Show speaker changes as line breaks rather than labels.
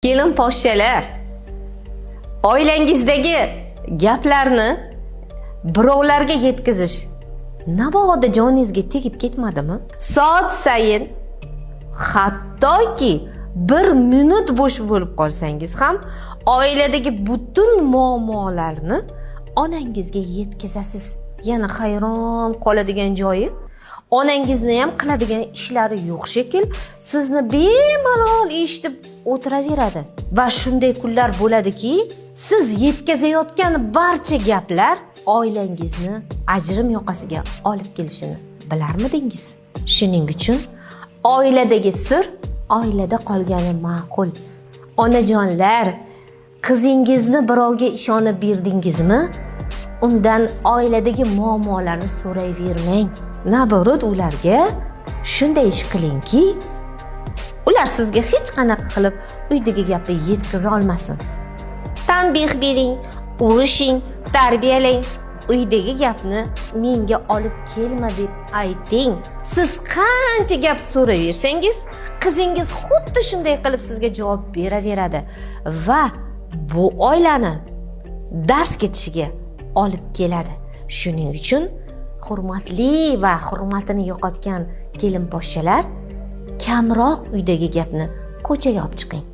Kelin poshshalar, oilangizdagi gaplarni birovlarga yetkazish navoda joningizga tegib ketmadimi? Soat sayin hattoki 1 minut bo'sh bo'lib qolsangiz ham oiladagi butun muammolarni onangizga yetkazasiz. Yana hayron qoladigan joyi, onangizni ham qiladigan ishlari yo'q shekil, sizni bemalol eshitib o'tiraveradi. Va shunday kunlar bo'ladiki, siz yetkazayotgan barcha gaplar oilangizni ajrim yoqasiga olib kelishini bilarmidingiz? Shuning uchun oiladagi sir oilada qolgani ma'qul. Onajonlar, qizingizni birovga ishonib berdingizmi? Undan oiladagi muammolarni so'rayvermang. Naborot ularga shunday ish qilingki, ular sizga hech qanaqa qilib uydagi gapni yetkaza olmasin. Tanbih bering, urishing, tarbiyalang. Uydagi gapni menga olib kelma deb ayting. Siz qancha gap so'raversangiz, qizingiz xuddi shunday qilib sizga javob beraveradi va bu oilani dars ketishiga olib keladi. Shuning uchun hurmatli va hurmatini yo'qotgan kelin poshshalar, kamroq uydagi gapni ko'chaga olib chiqing.